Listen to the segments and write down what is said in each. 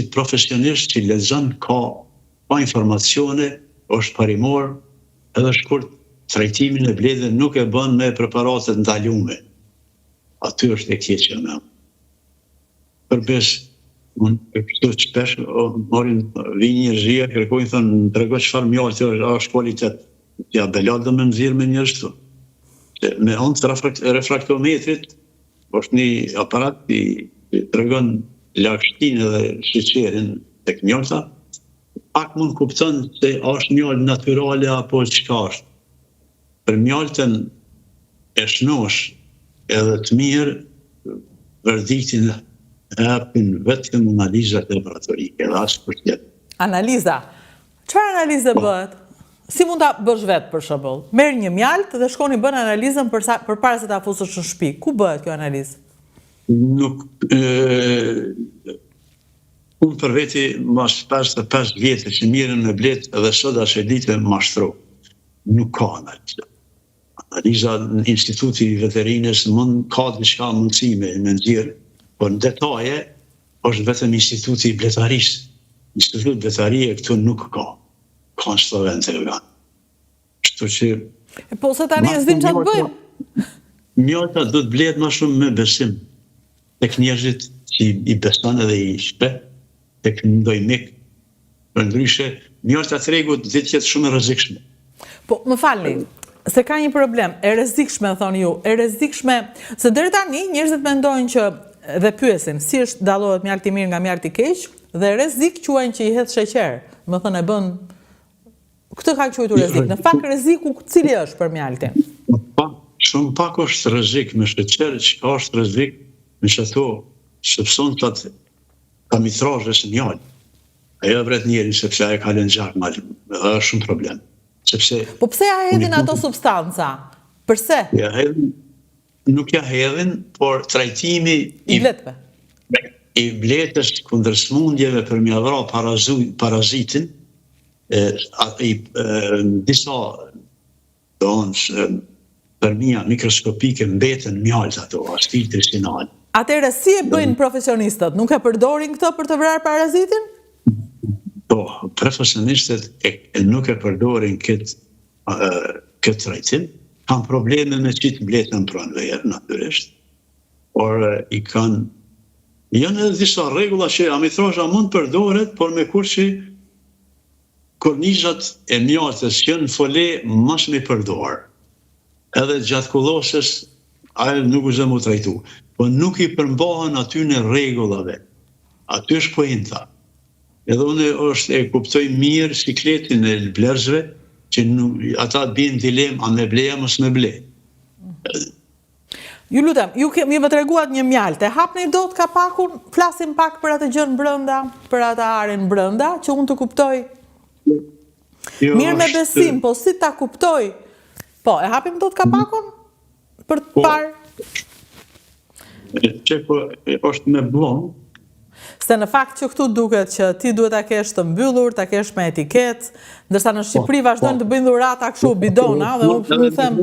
si profesionist që lexon ka informacione, është parimor, edhe shkurt trajtimin e bledhën nuk e bën me preparatet ndalume. Aty është e keqja me. Përbes, unë këtu shpesh morin vinë njerëzia, kërkojnë thënë, më tregoj çfarë mjalti është kvalitet. Ja belat dhe me nxirr me njerëz këtu. Me anë të refraktometrit, është një aparat i tregon lagështinë dhe sheqerin tek mjalta, pak mund kupton se është mjalt natyrale apo çka është. Për mjaltën e shnosh edhe të mirë, verdiktin e hapin vetëm analizat laboratorike, edhe as për tjetër. Analiza. Çfarë analize bëhet? Si mund ta bësh vetë për shembull? Merr një mjalt dhe shkoni bën analizën përpara se ta fusësh në shtëpi. Ku bëhet kjo analizë? Nuk unë për veti mas 55 vjetë që mirën me bletë edhe sot ashe ditë mashtro. Nuk ka analizë. Analiza në Instituti i Veterinës ka diçka mundësi me nxjerr, por në detaje është vetëm Instituti i Bletarisë. Instituti i Bletarie këtu nuk ka. Ka në Slovenë të vegan. Kështu që... Po se tani e zdim që të bëjmë? Mjalta do të bletë ma shumë me besim. Tek njerëzit që i beson edhe i shpeh, tek ndoj mik, për ndryshe, mjalta tregut dhe të jetë shumë e rrezikshme. Po, më falni, se ka një problem, e rrezikshme, thoni ju, e rrezikshme, se deri tani njerëzit mendojnë që dhe pyesin, si është dallohet mjalti mirë nga mjalti keq, dhe rrezik quajnë që i hedh sheqer. Më thënë e bën këtë ka quajtur rrezik. Në fakt rreziku cili është për mjaltin? Shumë pak është rrezik me sheqer, që është rrezik me çato substancat kamitrazhes mjalt. Ajo vret njerin sepse ajo ka lënë gjak mal. Është shumë problem. Sepse po pse ja hedhin ato substanca? Përse? Ja hedhin, nuk ja hedhin, por trajtimi i bletës kundër smundjeve për mja vra parazitin, disa përmija mikroskopike mbeten mjalt ato, as filtri sinal. Atëherë si e bëjnë profesionistët? Nuk e përdorin këtë për të vrarë parazitin? Po, profesionistët nuk e përdorin këtë trajtim, kanë probleme me qitë mbletën pranë verë, natyrisht, por i kanë janë edhe disa rregulla që amitrazha mund përdoret, por me kur që kornizat e mjaltës që në fole mas me përdor. Edhe gjatë kullosës, ajo nuk u zëmu trajtu. Po nuk i përmbahen aty në rregullave. Aty është pointa. Edhe unë e kuptoj mirë sikletin e blerësve, që ata bin dilem, a me ble, a mos me ble. Ju lutem, ju më treguat një mjalt, e hapni dot kapakun, flasim pak për atë gjën brenda, për atë aren brenda, që unë të kuptoj. Mirë me besim, po si ta kuptoj? Po, e hapim dot kapakun? Për të parë? Që është me blon. Se në fakt që këtu duket që ti duhet ta kesh të mbyllur, ta kesh me etiket, ndërsa në Shqipëri vazhdojnë të bëjnë dhurata kështu bidona, dhe unë them...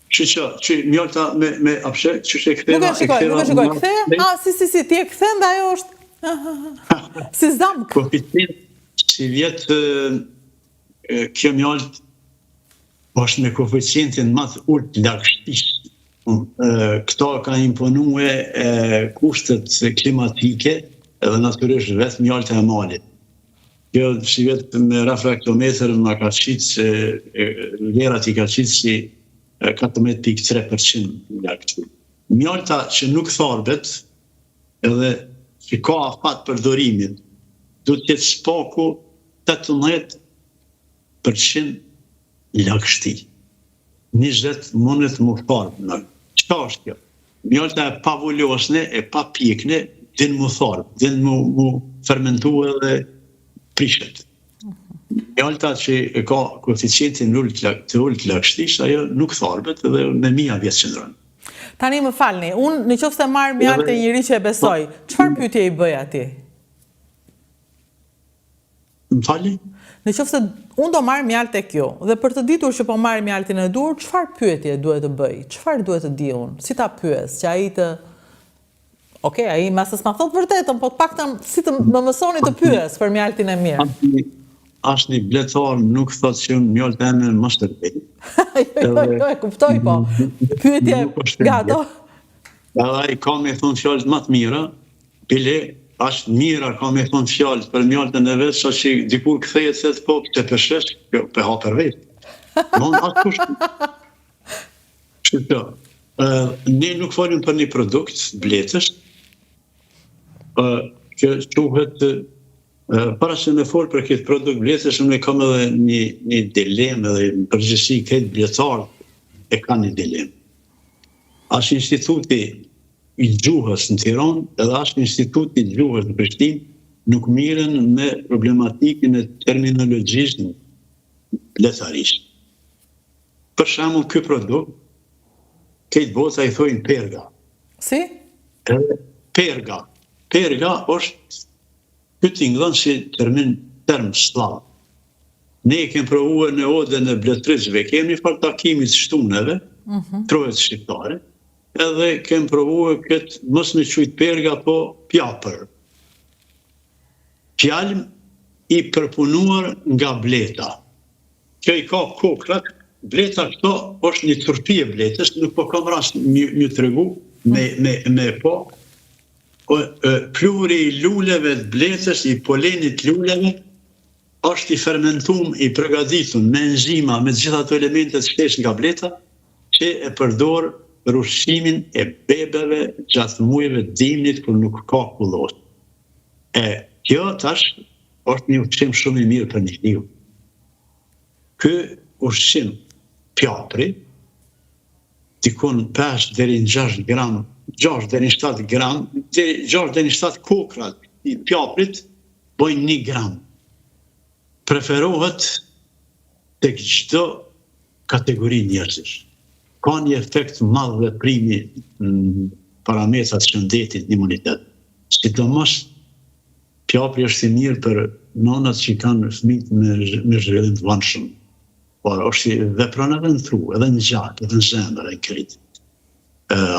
Që mjalta me apshe, që që e këtheva... Nuk e shikoj, këtheja? Si, ti e këthen dhe ajo është... Si zamk. Koeficient, si vjetë kjo mjalt është me koeficientin më të ulët lagështisë. Këto ka imponue kushtet klimatike edhe natyrisht vetë mjalta e malit. Kjo si vetë me refraktometër më ka qitë, vlerat i ka qitë si 14.3% lagështi. Mjalta që nuk tharbet edhe që ka afat përdorimin, du të jetë spaku 18% lagështi. 20 mundet më tharbë. Qëka është kjo? Mjalta e pa vullosne, e pa pjekne, din më tharbë, din më fermentu edhe prishet. Mjalta që e ka koeficientin të ulët lagështis, ajo nuk tharbet edhe me mija vjetë qëndronë. Tani më falni, unë në qoftë se marrë mjaltë e njëri që e besoj, çfarë pyetje i bëj ati? Më falni? Në qoftë se unë do marrë mjaltë e kjo, dhe për të ditur që po marrë mjaltin e dur, çfarë pyetje duhet të bëj? Çfarë duhet të di unë? Si ta pyes? Që ai të Okej, ai masës ma thot vërtetën, po të paktën si të më mësoni të pyes për mjaltin e mirë. Asnjë bletar nuk thot që mjalti eme më shërbej. Jo, e kuptoj po. Pyetje nga ato. Edhe ai ka me thonë fjalët më të mira, bile është mira ka me thonë fjalët për mjaltën e vet, sa që dikur kthehet se po të peshesh, pe ha për vetë. Don ashtu. Çfarë? Ne nuk folim për një produkt bletësh, që quhet para se me fol për këtë produkt bletësh, unë kam edhe një dilemë dhe në përgjithësi këtë bletar e ka një dilemë. Është instituti i gjuhës në Tiranë edhe është instituti i gjuhës në Prishtinë nuk miren me problematikën e terminologjisë bletarisht. Për shembull, ky produkt këtë bota i thojnë perga. Si? Perga. Perga është këtë tingëllon si term slav. Ne kemi provuar në odën e bletërisëve, kemi farë takimit shtuneve, trojet shqiptare, edhe kemi provuar këtë mos me quajt perga, po pjapër. Fjalë i përpunuar nga bleta. Kjo i ka kokrat. Bleta këto është një turpi e bletës, nuk po kam rast një tregu me po. Pluri i luleve të bletës, i polenit luleve, është i fermentum, i përgatitur me enzima, me gjitha ato elementet shtesh nga bleta, që e përdor për ushqimin e bebeve gjatë muajve të dimnit kur nuk ka kullos. Kjo tash është një ushqim shumë i mirë për njeriu. Ky ushqim pjapri, dikun 5 deri në 6 gram, 6 deri në 7 gram, 6 deri në 7 kokrat i pjaprit bojnë 1 gram. Preferohet tek çdo kategori njerëzish. Ka një efekt madh veprimi në parametrat shëndetit në imunitet. Sidomos pjapri është i mirë për nonat që kanë fëmijë me zhvillim të vanshëm. Por është vepron edhe në tru, edhe në gjakë, edhe në zemër, e kritë.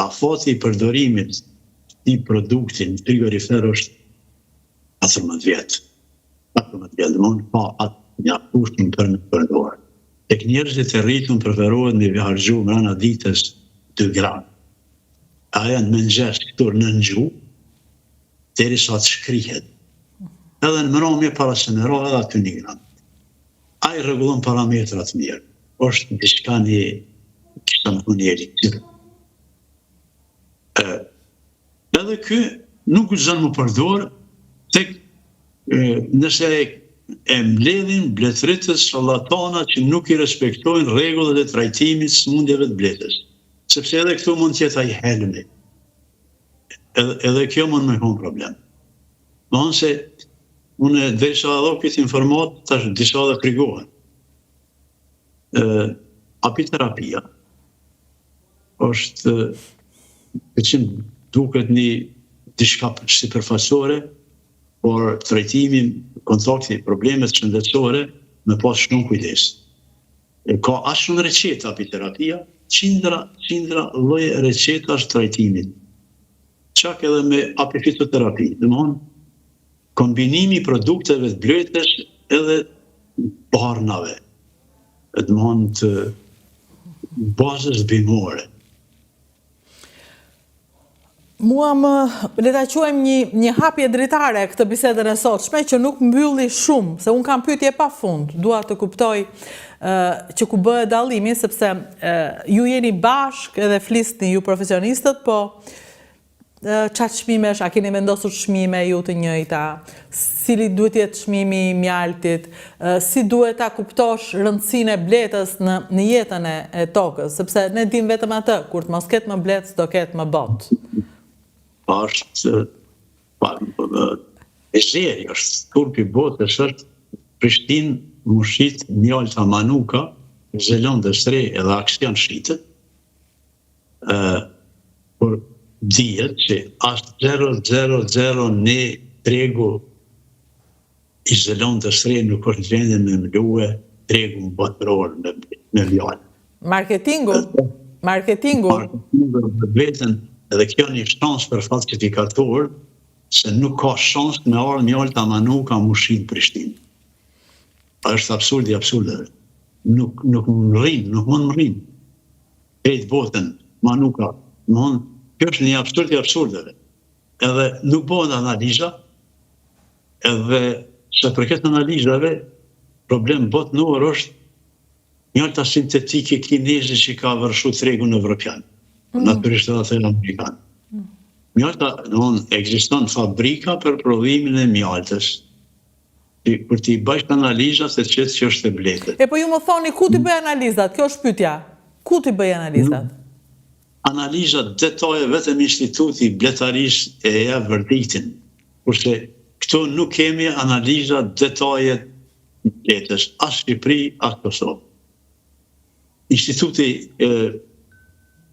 Afati i përdorimit i produktin në frigorifer është 14 vjetë. 14 vjetë, dhe mund pa atë një akushtin për në përdorë. Tek njerëzit e rritun preferohet me harxhu mrena ditës 2 gram. Aja në mëngjes këtur në ngju, deri sa të shkrihet. Edhe në mbrëmje para se me ra edhe aty 1 gram. A i rregullon parametrat mirë. Është diçka një eliksir. Edhe ky nuk gëzon më përdor tek nëse e mbledhin bletëritës shallatana që nuk i respektojnë rregullat e trajtimit sëmundjeve të bletës. Sepse edhe këtu mund të jetë ai helmi. Edhe kjo mund me kon problem. Don se unë derisa adho këtë informat, tash disa dhe frigohen. Apiterapia është që duket një diçka sipërfaqësore, por trajtimi, kontakti, problemet shëndetësore me pas shumë kujdes. Ka as shumë receta apiterapia, qindra lloje recetash trajtimit. Çak edhe me apifitoterapi, domthon kombinimi i produkteve të bletës edhe barnave, domthon të bazës bimore. Mua le ta quajmë një hapje dritare këtë bisedën e sotshme që nuk mbylli shumë, se unë kam pyetje pafund. Dua të kuptoj që ku bëhet dallimi, sepse ju jeni bashkë edhe flisni ju profesionistët, po çfarë çmimesh, a keni vendosur çmime ju të njëjta? Cili duhet jetë çmimi i mjaltit? Si duhet ta kuptosh rëndësinë e bletës në jetën e tokës, sepse ne dim vetëm atë, kur të mos ketë më bletë, do ketë më botë. Është e zeri, është turpi botës, është Prishtinë, Mushit, Mjalta, Manuka, Zelandës Re edhe Aksian Shqitet, por dihet që është 000 në tregu i Zelandës Re nuk është gjendje me mluë tregu botëror me mjallë. Marketingu? Vetën edhe kjo një shans për falsifikator, se nuk ka shans me arë mjallë të amanu ka mushin Prishtinë. Është absurdi absurdeve. Nuk më rrinë, nuk mund më rrinë. Krejt botën, manuka, kjo është një absurdi absurdeve. Edhe nuk bëhen analiza, edhe se për këtë analizave, problem botënor është njërta sintetike kineze që ka vërshu tregun evropian, natyrisht edhe thejnë amerikan. Mjalta, ekziston fabrika për prodhimin e mjaltës, për t'i bëjt analizat e qëtë që është e bletët. Po ju më thoni, ku t'i bëj analizat? Kjo është pyetja. Ku t'i bëj analizat? Analizat detaje vetëm instituti bletarisht e vërditin, kurse këto nuk kemi analizat detaje bletës, as Shqipëri, as Kosovë. Instituti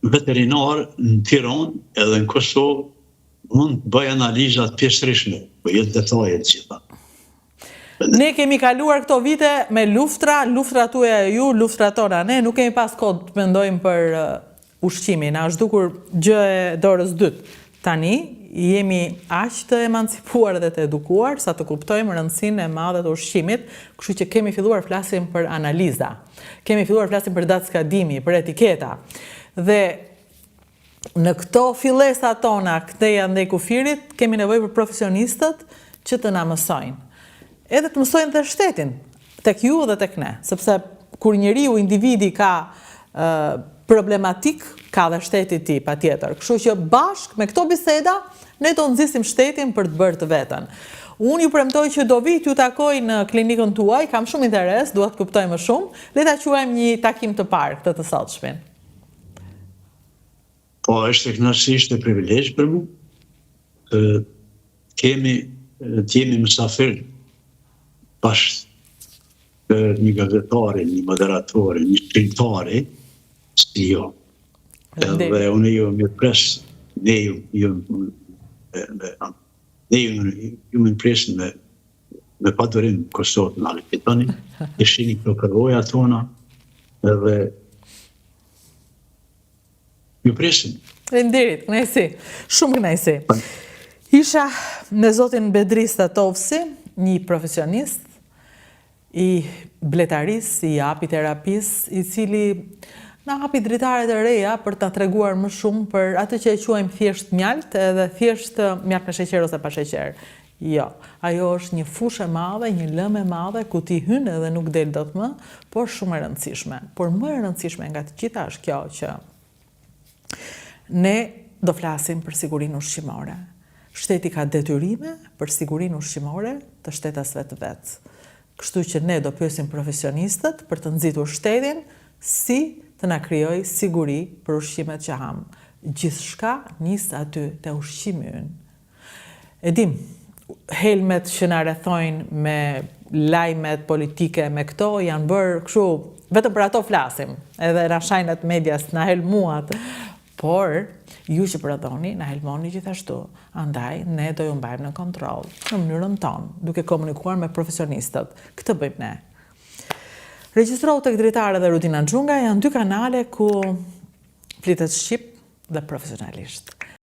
veterinar në Tiranë edhe në Kosovë mund të bëj analizat pjesërishme, po jetë detaje të gjitha. Ne kemi kaluar këto vite me luftra tuaja ju, luftra tona. Ne nuk kemi pas kohë të mendojmë për ushqimin, na është dukur gjë e dorës dytë. Tani jemi aq të emancipuar dhe të edukuar sa të kuptojmë rëndësinë e madhe të ushqimit, kështu që kemi filluar flasim për analiza. Kemi filluar flasim për datskadimi, për etiketa. Dhe në këto fillesa tona, këteja ndaj kufirit, kemi nevojë për profesionistët që të na mësojnë. Edhe të mësojnë dhe shtetin, tek ju dhe tek ne, sepse kur njeriu individi ka problematik, ka dhe shteti ti, pa tjetër. Kështu që bashk me këto biseda, ne do nxisim shtetin për të bërë të vetën. Unë ju premtoj që do vi t'ju takoj në klinikën tuaj, kam shumë interes, dua të kuptoj më shumë, le ta quajmë një takim të parë këtë të sotshmin. Po, është e kënaqësisht e privilegj për mu. T'jemi mësafir bashkë një gazetare, një moderatore, një shkrimtare, si jo. Edhe unë ju më pres, ne ju më presin me padurim Kosovë në Alipitani, e shini këto përvoja tona, edhe ju presin. Renderit, kënaqësi, shumë kënaqësi. Isha me zotin Bedri Statovsi, një profesionist i bletaris, i apiterapisë, i cili na hapi dritare të reja për ta treguar më shumë për atë që e quajmë thjesht mjalt, edhe thjesht mjalt me sheqer ose pa sheqer. Jo, ajo është një fushë e madhe, një lëmë e madhe, ku ti hyn edhe nuk del dot më, por shumë e rëndësishme. Por më e rëndësishme nga të gjitha është kjo që ne do flasim për sigurinë ushqimore. Shteti ka detyrime për sigurinë ushqimore të shtetasve të vetë. Kështu që ne do pyesim profesionistët për të nxitur shtetin si të na krijojë siguri për ushqimet që ham. Gjithçka nis aty te ushqimi ynë. E dim, helmet që na rrethojnë me lajmet politike, me këto janë bërë kështu, vetëm për ato flasim. Edhe na shajnat medias na helmuat. Por, ju që prodhoni, na helmoni gjithashtu. Andaj, ne do ju mbajmë në kontroll, në mënyrën tonë, duke komunikuar me profesionistët. Këtë bëjmë ne. Regjistrohu tek Dritare dhe Rutina Xhunga janë dy kanale ku flitet shqip dhe profesionalisht.